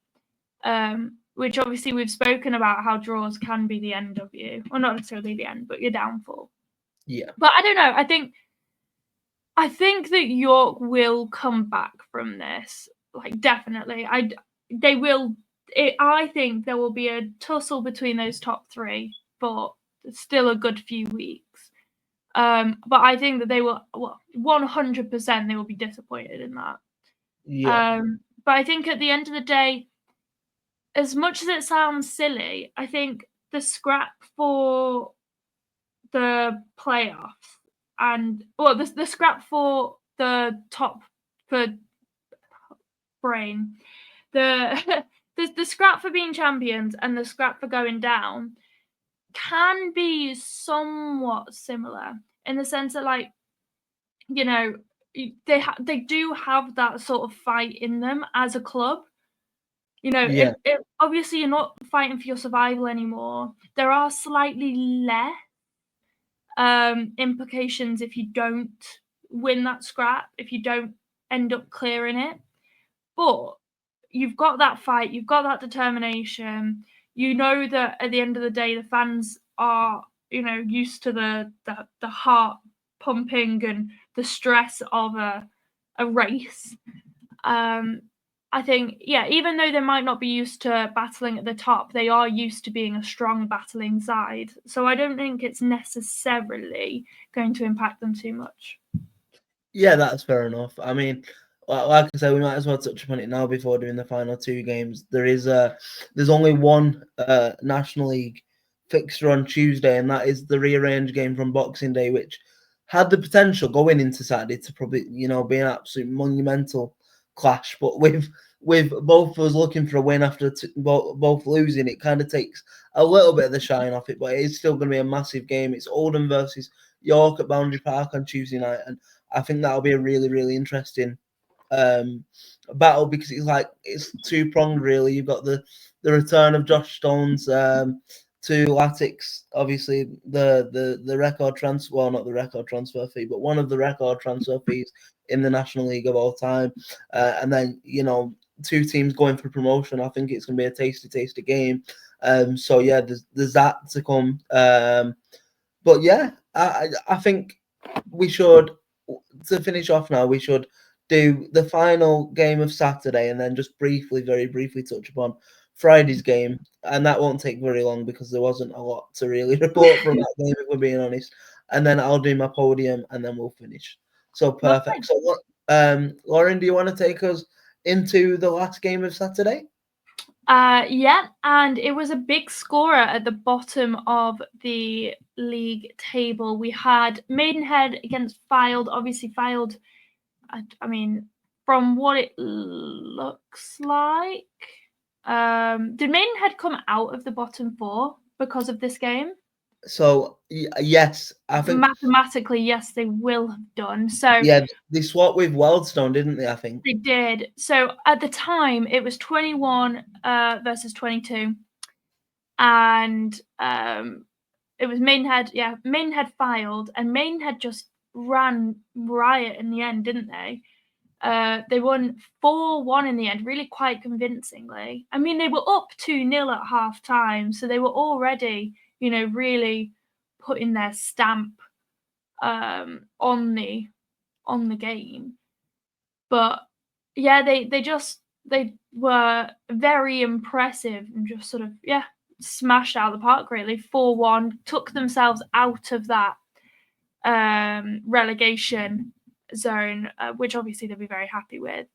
Which obviously we've spoken about how draws can be the end of you. Well, not necessarily the end, but your downfall. Yeah. But I don't know. I think that York will come back from this. Like, definitely. They will. I think there will be a tussle between those top 3 for still a good few weeks. But I think that they will, 100% they will be disappointed in that. Yeah. But I think at the end of the day, as much as it sounds silly, I think the scrap for the playoffs and the scrap for the top for brain, the scrap for being champions and the scrap for going down can be somewhat similar in the sense that, like, they do have that sort of fight in them as a club. Obviously you're not fighting for your survival anymore. There are slightly less implications if you don't win that scrap, if you don't end up clearing it. But you've got that fight, you've got that determination. You know that at the end of the day, the fans are, used to the heart pumping and the stress of a race. I think, even though they might not be used to battling at the top, they are used to being a strong battling side. So I don't think it's necessarily going to impact them too much. Yeah, that's fair enough. I mean, like I said, we might as well touch upon it now before doing the final 2 games. There's only one National League fixture on Tuesday, and that is the rearranged game from Boxing Day, which had the potential going into Saturday to probably, be an absolute monumental clash. But with both of us looking for a win after both losing, it kind of takes a little bit of the shine off it. But it is still going to be a massive game. It's Oldham versus York at Boundary Park on Tuesday night, and I think that'll be a really, really interesting battle, because it's 2-pronged really. You've got the return of Josh Stones to Latics, obviously the record transfer, well, not the record transfer fee, but one of the record transfer fees in the National League of all time, and then 2 teams going for promotion. I think it's going to be a tasty game. So yeah, there's that to come. But yeah, I think we should, to finish off now, we should do the final game of Saturday and then just very briefly touch upon Friday's game. And that won't take very long because there wasn't a lot to really report from that game, if we're being honest. And then I'll do my podium and then we'll finish. So perfect. So Lauren, do you want to take us into the last game of Saturday? And it was a big scorer at the bottom of the league table. We had Maidenhead against Fylde. Obviously, Fylde, I mean, from what it looks like, Did Maidenhead come out of the bottom four because of this game? So yes, I think mathematically, yes, they will have done. So yeah, they swapped with Wealdstone, didn't they? I think they did. So at the time, it was 21 versus 22, and it was Maidenhead. Yeah, Maidenhead Fylde, and Maidenhead just ran riot in the end, didn't they? They won 4-1 in the end, really quite convincingly. I mean, they were up 2-0 at half time, so they were already, really putting their stamp on the game. But yeah, they were very impressive and just sort of smashed out of the park really. 4-1, took themselves out of that relegation zone, which obviously they'll be very happy with.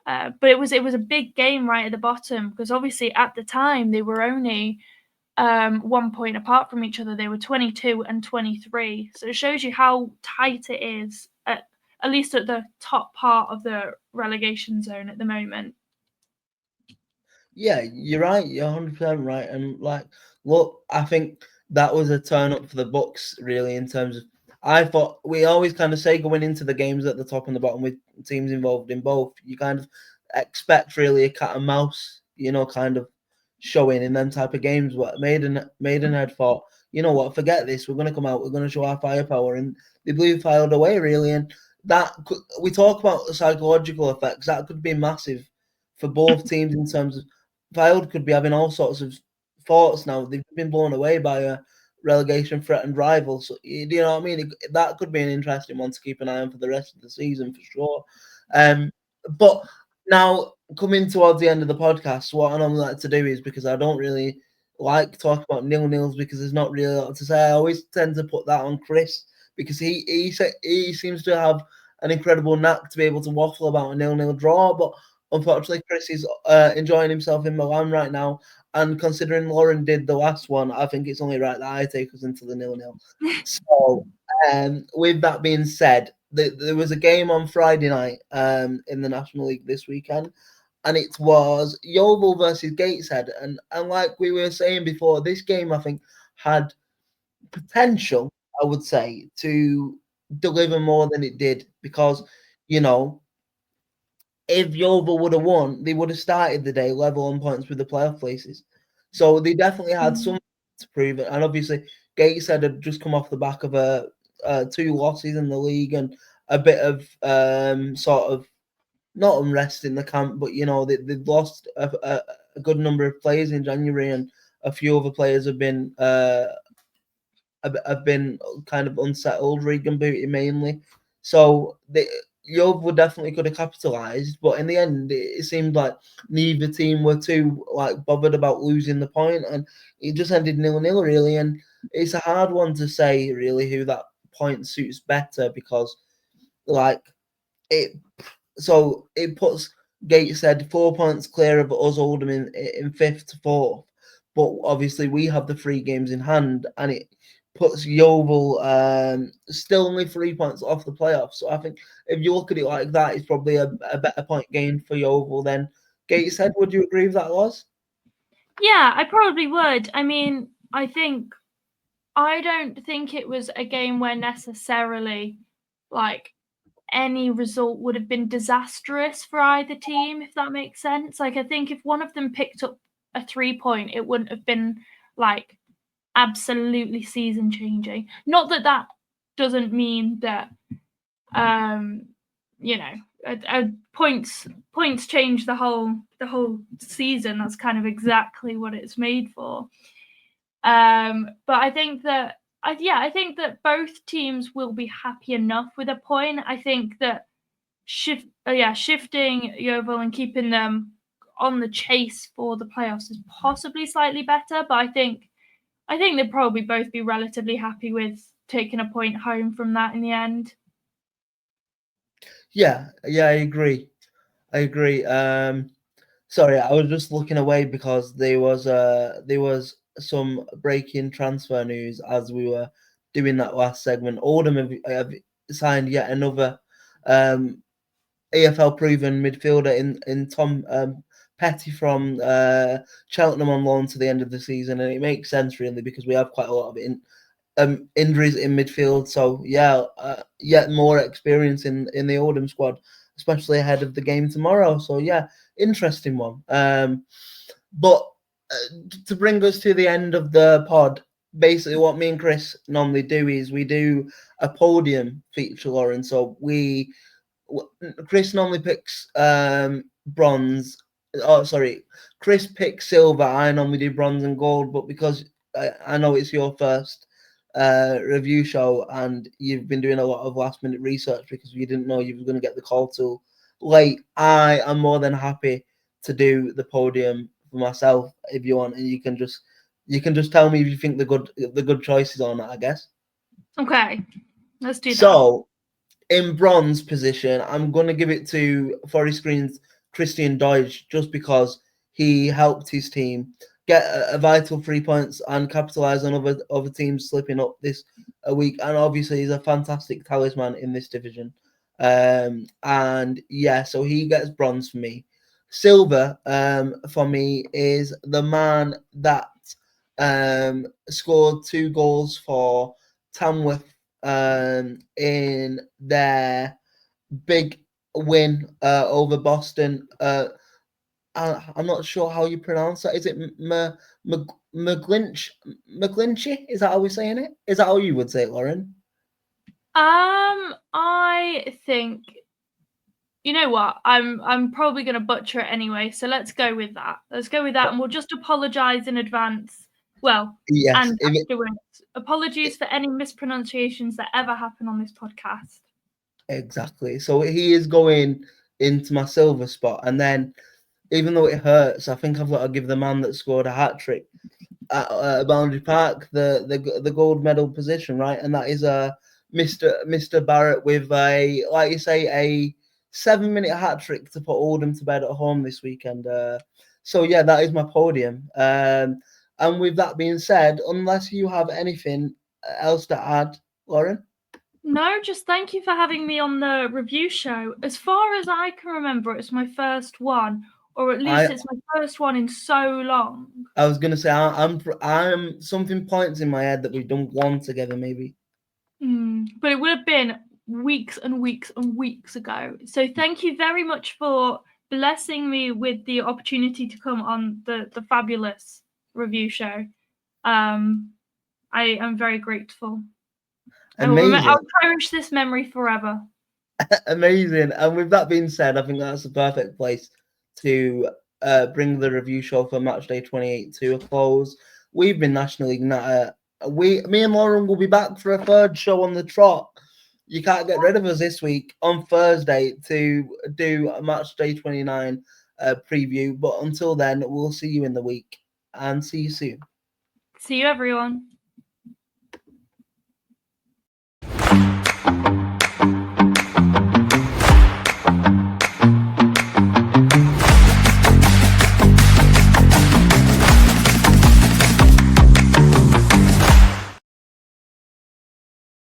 But it was a big game right at the bottom, because obviously at the time they were only 1 point apart from each other. They were 22 and 23. So it shows you how tight it is, at least at the top part of the relegation zone at the moment. Yeah, you're right. You're 100% right. And look, I think that was a turn up for the Bucks, really, in terms of. I thought we always kind of say going into the games at the top and the bottom with teams involved in both, you kind of expect really a cat and mouse, kind of showing in them type of games. What Maidenhead thought, you know what, forget this. We're going to come out. We're going to show our firepower, and they blew Fylde away really. And we talk about the psychological effects. That could be massive for both teams in terms of. Fylde could be having all sorts of thoughts now. They've been blown away by a relegation threatened rival. So, you know what I mean? That could be an interesting one to keep an eye on for the rest of the season for sure. But now, coming towards the end of the podcast, what I normally like to do is, because I don't really like talk about nil-nils because there's not really a lot to say, I always tend to put that on Chris, because he seems to have an incredible knack to be able to waffle about a nil-nil draw. But unfortunately, Chris is enjoying himself in Milan right now. And considering Lauren did the last one, I think it's only right that I take us into the 0-0. So, with that being said, there was a game on Friday night in the National League this weekend, and it was Yeovil versus Gateshead. And like we were saying before, this game, I think, had potential, I would say, to deliver more than it did, because, if Yeovil would have won, they would have started the day level on points with the playoff places. So they definitely had something to prove it. And obviously, Gateshead had just come off the back of 2 losses in the league and a bit of sort of not unrest in the camp, but they've lost a good number of players in January, and a few other players have been kind of unsettled, Regan Booty mainly. So Yeovil definitely could have capitalised, but in the end, it seemed like neither team were too bothered about losing the point, and it just ended 0-0 really. And it's a hard one to say really who that point suits better, because it puts Gateshead 4 points clear of us Oldham in 5th to 4th, but obviously we have the 3 games in hand, and it puts Yeovil still only 3 points off the playoffs. So I think if you look at it like that, it's probably a better point gain for Yeovil than Gateshead. Would you agree with that, Loz? Yeah, I probably would. I mean, I don't think it was a game where necessarily any result would have been disastrous for either team, if that makes sense. I think if one of them picked up a 3-point, it wouldn't have been absolutely season changing. Not that doesn't mean that points change the whole season. That's kind of exactly what it's made for. But I think that both teams will be happy enough with a point. I think that shifting Yeovil and keeping them on the chase for the playoffs is possibly slightly better, but I think they'd probably both be relatively happy with taking a point home from that in the end. Yeah, I agree. Sorry, I was just looking away because there was some breaking transfer news as we were doing that last segment. Oldham have signed yet another AFL proven midfielder in Tom Petty from Cheltenham on loan to the end of the season, and it makes sense really because we have quite a lot of injuries in midfield. So yeah, yet more experience in the Oldham squad, especially ahead of the game tomorrow. So yeah, interesting one. But to bring us to the end of the pod, basically what me and Chris normally do is we do a podium feature, Lauren. So Chris normally picks bronze. Oh, sorry, Chris picks silver. I normally do bronze and gold, but because I know it's your first review show and you've been doing a lot of last minute research because you didn't know you were going to get the call till late, I am more than happy to do the podium for myself if you want, and you can just tell me if you think the good choices or not, I guess. Okay, let's do that. So in bronze position, I'm going to give it to Forest Green's Christian Deutsch just because he helped his team get a vital 3 points and capitalise on other teams slipping up this week. And obviously, he's a fantastic talisman in this division. And yeah, so he gets bronze for me. Silver for me is the man that scored 2 goals for Tamworth in their big win over Boston. I'm not sure how you pronounce that. Is it McGlinchey? Is that how we're saying it? Is that how you would say it, Lauren? I think, you know what? I'm probably going to butcher it anyway. So let's go with that. And we'll just apologise in advance. Well, yes, and afterwards, apologies for any mispronunciations that ever happen on this podcast. Exactly. So he is going into my silver spot, and then even though it hurts, I think I've got to give the man that scored a hat trick at Boundary Park the gold medal position, right? And that is Mr. Barrett with a, like you say, a 7-minute hat trick to put Oldham to bed at home this weekend. So yeah, that is my podium. And with that being said, unless you have anything else to add, Lauren? No, just thank you for having me on the review show. As far as I can remember, it's my first one, or at least it's my first one in so long. I was gonna say I'm something points in my head that we've done one together, maybe. But it would have been weeks and weeks and weeks ago. So thank you very much for blessing me with the opportunity to come on the fabulous review show. I am very grateful. Amazing. I'll cherish this memory forever. Amazing. And with that being said, I think that's the perfect place to bring the review show for Matchday 28 to a close. We've been National League Natter. Me and Lauren will be back for a third show on the trot. You can't get rid of us this week on Thursday to do a Matchday 29 preview. But until then, we'll see you in the week and see you soon. See you, everyone.